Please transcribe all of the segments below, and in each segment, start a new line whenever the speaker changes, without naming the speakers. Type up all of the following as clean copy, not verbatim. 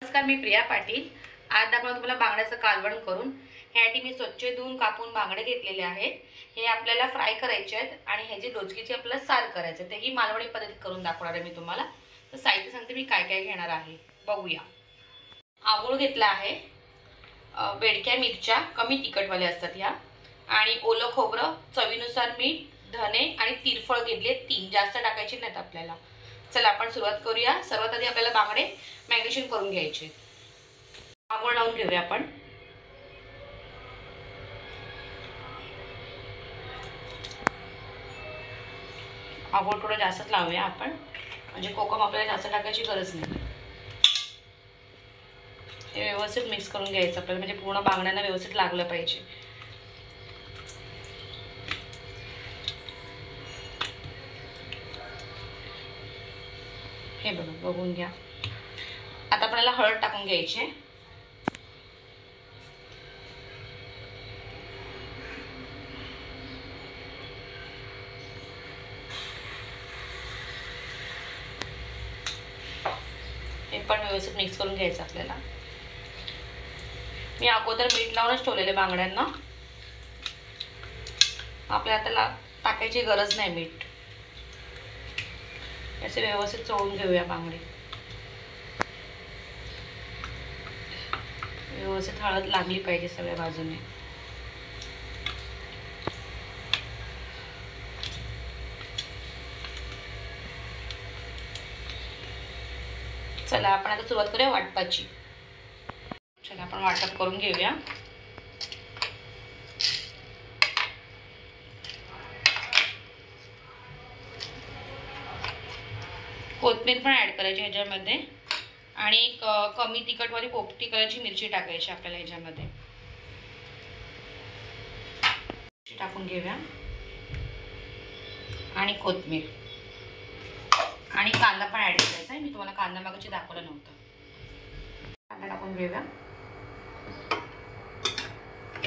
नमस्कार, मी प्रिया पाटील। आज दाखवणार तुम्हाला बांगड्याचं कालवण करून। ह्यासाठी मी स्वच्छ धुवून कापून बांगडे घेतलेले आहेत। हे आपल्याला फ्राय करायचे आहेत आणि ह्याची डोचकीची आपल्याला सार करायचं, तेही मालवणी पद्धतीत करून दाखवणार आहे मी तुम्हाला। तर साहित्य सांगते मी काय काय घेणार आहे, बघूया। आगोळ घेतला आहे, बेडक्या मिरच्या कमी तिखटवाल्या असतात ह्या, आणि ओलं खोबरं, चवीनुसार मीठ, धने आणि तिरफळ घेतले 3, जास्त टाकायचे नाहीत आपल्याला। चला आपण सुरुवात करूया। सर्वात आधी आपल्याला बांगडे मॅरिनेशन करून घ्यायचे। आगोळ लावून घेऊया आपण। आगोळ थोडं जास्तच लावूया आपण, म्हणजे कोकम आपल्याला जास्त टाकायची गरज नाही। हे व्यवस्थित मिक्स करून घ्यायचं आपल्याला, म्हणजे पूर्ण बांगड्यांना व्यवस्थित लागलं पाहिजे। हे बघून घ्या। आता आपल्याला हळद टाकून घ्यायची आहे। हे पण व्यवस्थित मिक्स करून घ्यायचं आपल्याला। मी अगोदर मीठ लावूनच ठेवलेले बांगड्यांना, आपल्याला त्याला टाकायची गरज नाही मीठ। असे व्यवस्थित चोळून घेऊया बांगडे। व्यवस्थित हळद लागली पाहिजे सगळ्या बाजूने। चला आपण आता सुरुवात करूया वाटपाची। चला आपण वाटप करून घेऊया। कोथिंबीर पण ऍड करायची ह्याच्यामध्ये, आणि कमी तिखटवाली पोपटी कलरची मिरची टाकायची आपल्याला ह्याच्यामध्ये। टाकून घेऊया, आणि कोथिंबीर आणि कांदा पण ऍड करायचा आहे। मी तुम्हाला कांदा मागची दाखवलं नव्हतं। कांदा टाकून घेऊया।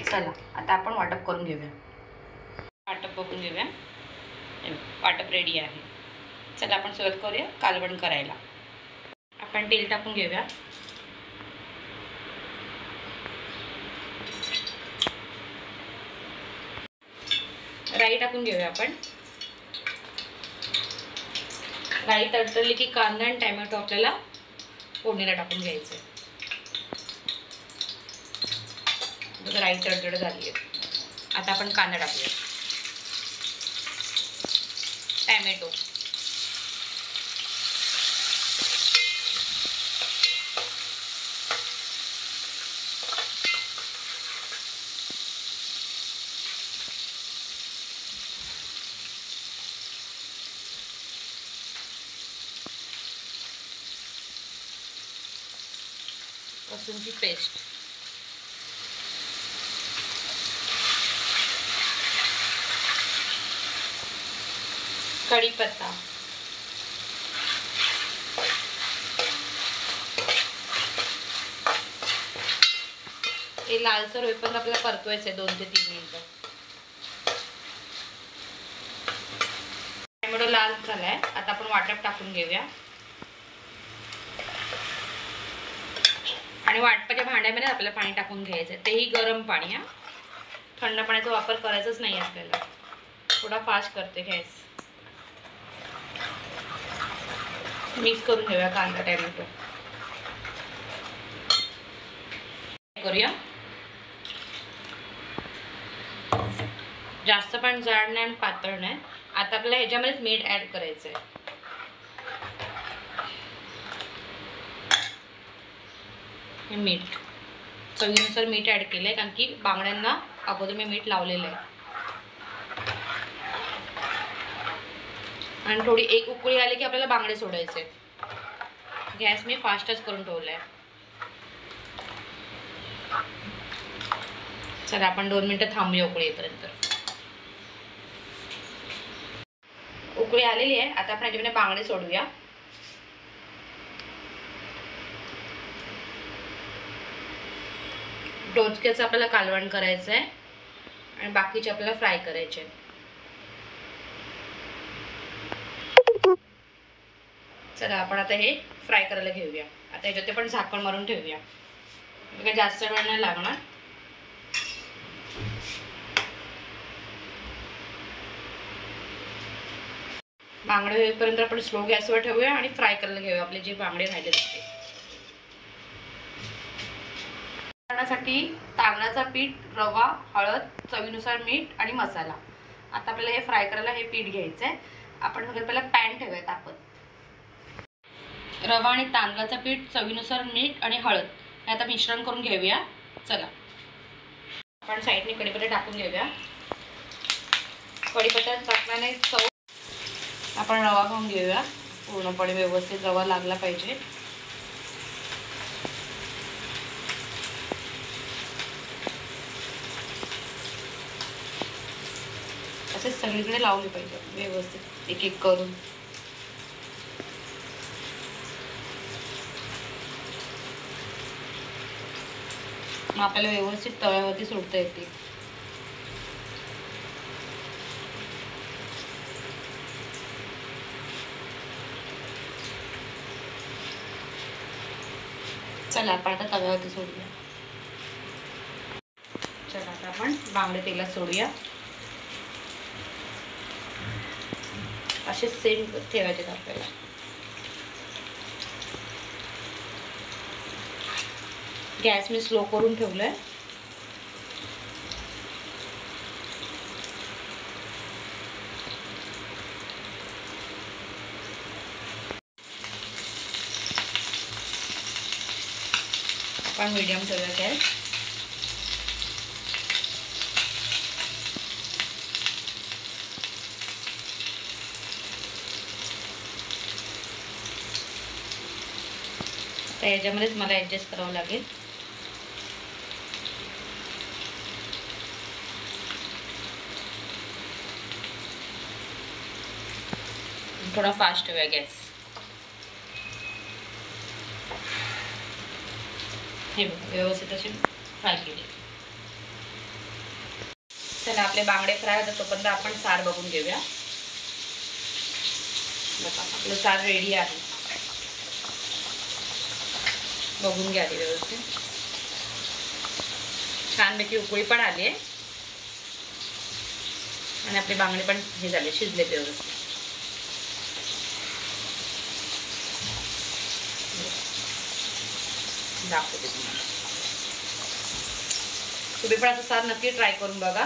चला आता आपण वाटप करून घेऊया। वाटप बघून घेऊया, वाटप रेडी आहे। चला आपण सुरुवात करूया कालवण करायला। आपण तेल टाकून घेऊया। राई टाकून घेऊया आपण। राई तडतडली की कांदा आणि टोमॅटो आपल्याला फोडणीला टाकून घ्यायचे। राई तडतड झाली आहे, आता आपण कांदा टाकूया, टोमॅटो, लसूणची पेस्ट, कढीपत्ता, हे लालसर होईपर्यंत आपल्याला परतवायचं आहे 2 ते 3 मिनिटं। टोमॅटो लाल झालाय, आता आपण वाटप टाकून घेऊया। आणि वाटपाच्या भांड्यामध्ये आपल्याला पाणी टाकून घ्यायचं आहे, तेही गरम पाणी। थंड पाण्याचा वापर करायचाच नाही आपल्याला। थोडा फास्ट करते गॅस। मिक्स करून घेऊया कांदा टोमॅटो। करूया, जास्त पण जाड नाही आणि पातळ नाही। आता आपल्याला ह्याच्यामध्येच मीठ ऍड करायचं आहे। हे मीठ चवीनुसार मीठ ऍड केलंय, कारण की बांगड्यांना अगोदर मी मीठ लावलेलं आहे। आणि थोडी एक उकळी आली की आपल्याला बांगडे सोडायचे। गॅस मी फास्टच करून ठेवलाय। चला आपण 2 मिनिटं थांबूया उकळी येईपर्यंत। उकळी आलेली आहे, आता आपण ह्याच्यामध्ये बांगडे सोडूया। डोचक्याचं आपल्याला कालवण करायचं आहे, आणि बाकीचे आपल्याला फ्राय करायचे। चला आपण आता हे फ्राय करायला घेऊया. आता ह्याच्यात पण झाकण मारून ठेवूया, म्हणजे जास्त वेळ नाही लागणार. बांगडे होईपर्यंत आपण स्लो गॅसवर ठेवूया आणि फ्राय करायला घेऊया आपले जे बांगडे राहिले असते. करण्यासाठी तांदळाचा पीठ, रवा, हळद, चवीनुसार मीठ आणि मसाला. आता आपल्याला हे फ्राय करायला हे पीठ घ्यायचं आहे. आपण सगळ्यात पहिला पॅन ठेवूया तापत. रवा आणि तांदळाचं पीठ, चवीनुसार मीठ आणि हळद हे आता मिश्रण करून घेऊया. चला आपण साईडने कढीपत्ता टाकून घेऊया. कढीपत्ता टाकल्याने चव. आपण रवा घेऊन घेऊया. पूर्णपणे व्यवस्थित रवा लागला पाहिजे. असेच सगळीकडे लावले पाहिजे व्यवस्थित एक एक करून. मग आपल्याला व्यवस्थित तव्यावरती सोडता येते. चला आपण आता तव्यावरती सोडूया. चला आता आपण बांगडे तेलात सोडूया. असे सेम ठेवायचे आपल्याला. गॅस मी स्लो करून ठेवलाय. आपण मीडियम ठेवूया गॅस. तर याच्यामध्येच मला ॲडजस्ट करावं लागेल. थोडा फास्ट ठेवूया गॅस. हे बघा व्यवस्थित असे फ्राय केले. चला आपले बांगडे फ्राय होतात तोपर्यंत आपण सार बघून घेऊया. बघा आपलं सार रेडी आहे. बघून घ्या आधी व्यवस्थित. छानपैकी उकळी पण आली आहे आणि आपले बांगडे पण हे झाले, शिजले व्यवस्थित. दाखवते तुम्हाला. तुम्ही पण असं सार नक्की ट्राय करून बघा.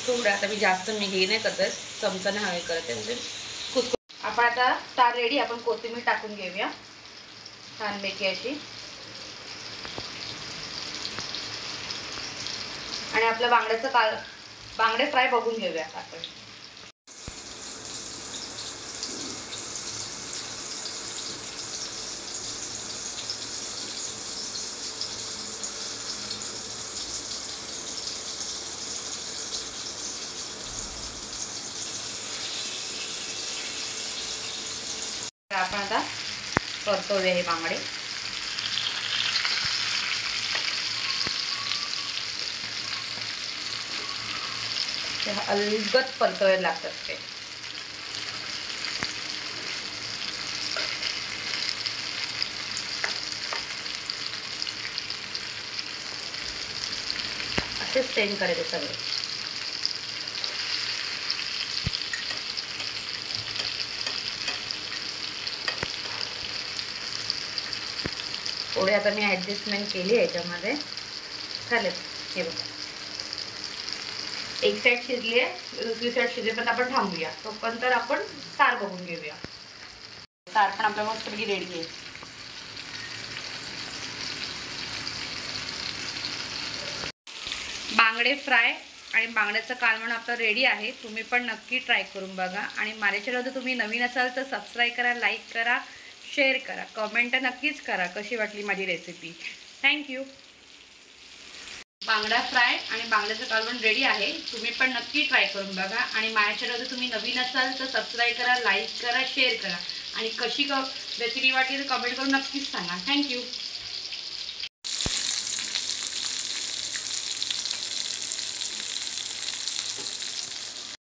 थोडं आता मी जास्त हे नाही करत, चमचाने हवे करते म्हणजे कुसकुस. आपण आता सार रेडी. आपण कोथिंबीर टाकून घेऊया छानपैकी अशी. आणि आपलं बांगडे फ्राय बघून घेऊया आपण. आपण आता परतवूया हे बांगडे. अलगद परतवायला लागतात ते. असेच सेम करायचे सगळे. थोडे आता मी ॲडजस्टमेंट केली याच्यामध्ये. चालेल. हे बघा एक साईड शिजली आहे, दुसरी साईड शिजेपर्यंत आपण थांबूया. तोपर्यंत आपण सार बघून घेऊया. सार पण आपल्या मस्तपैकी रेडी आहे. बांगडे फ्राय आणि बांगड्याचं कालवण आपलं रेडी आहे. तुम्ही पण नक्की ट्राय करून बघा. आणि माझ्या चॅनल जर तुम्ही नवीन असाल तर सबस्क्राईब करा, लाईक करा, शेअर करा, कमेंट नक्कीच करा कशी वाटली माझी रेसिपी. थँक्यू. बांगडा फ्राय आणि बांगड्याचं कालवण रेडी आहे. तुम्ही पण नक्की ट्राय करून बघा. आणि माझ्या चॅनल जर तुम्ही नवीन असाल तर सबस्क्राईब करा, लाईक करा, शेअर करा. आणि कशी रेसिपी वाटली तर कमेंट करून नक्कीच सांगा. थँक्यू.